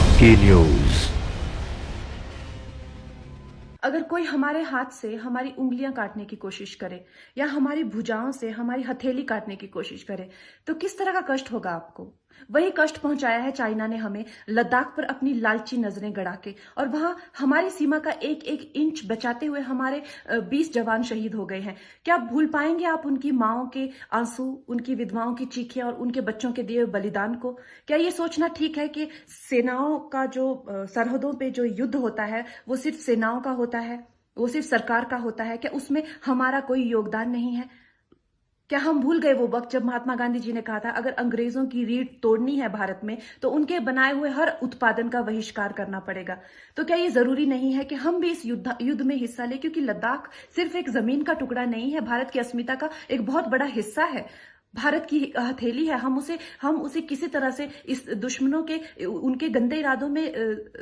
आपकी न्यूज। अगर कोई हमारे हाथ से हमारी उंगलियां काटने की कोशिश करे या हमारी भुजाओं से हमारी हथेली काटने की कोशिश करे तो किस तरह का कष्ट होगा आपको। वही कष्ट पहुंचाया है चाइना ने हमें लद्दाख पर अपनी लालची नजरें गड़ा के, और वहां हमारी सीमा का एक एक इंच बचाते हुए हमारे 20 जवान शहीद हो गए हैं। क्या भूल पाएंगे आप उनकी माओं के आंसू, उनकी विधवाओं की चीखें और उनके बच्चों के दिए बलिदान को। क्या ये सोचना ठीक है कि सेनाओं का जो सरहदों पे जो युद्ध होता है वो सिर्फ सेनाओं का होता है, वो सिर्फ सरकार का होता है? क्या उसमें हमारा कोई योगदान नहीं है? क्या हम भूल गए वो वक्त जब महात्मा गांधी जी ने कहा था अगर अंग्रेजों की रीढ़ तोड़नी है भारत में तो उनके बनाए हुए हर उत्पादन का बहिष्कार करना पड़ेगा। तो क्या ये जरूरी नहीं है कि हम भी इस युद्ध में हिस्सा लें, क्योंकि लद्दाख सिर्फ एक जमीन का टुकड़ा नहीं है, भारत की अस्मिता का एक बहुत बड़ा हिस्सा है, भारत की हथेली है। हम उसे किसी तरह से इस दुश्मनों के उनके गंदे इरादों में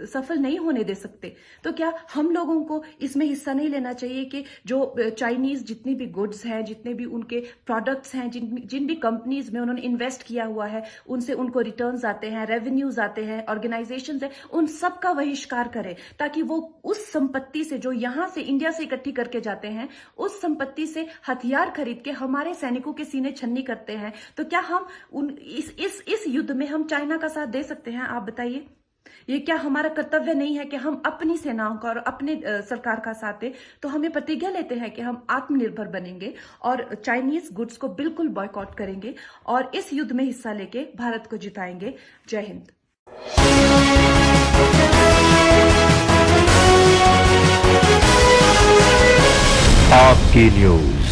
सफल नहीं होने दे सकते। तो क्या हम लोगों को इसमें हिस्सा नहीं लेना चाहिए कि जो चाइनीज जितनी भी गुड्स हैं, जितने भी उनके प्रोडक्ट्स हैं, जिन भी कंपनीज में उन्होंने इन्वेस्ट किया हुआ है, उनसे उनको रिटर्न्स आते हैं, रेवेन्यूज आते हैं, ऑर्गेनाइजेशंस हैं, उन सब का बहिष्कार करें ताकि वो उस संपत्ति से जो यहां से इंडिया से इकट्ठी करके जाते हैं उस संपत्ति से हथियार खरीद के हमारे सैनिकों के सीने छन्नी करते हैं। तो क्या हम इस युद्ध में हम चाइना का साथ दे सकते हैं? आप बताइए। ये क्या हमारा कर्तव्य नहीं है कि हम अपनी सेनाओं का और अपने सरकार का साथ दें? तो हमें प्रतिज्ञा लेते हैं कि हम आत्मनिर्भर बनेंगे और चाइनीज गुड्स को बिल्कुल बॉयकॉट करेंगे और इस युद्ध में हिस्सा लेके भारत को जिताएंगे। जय हिंद। आपकी न्यूज।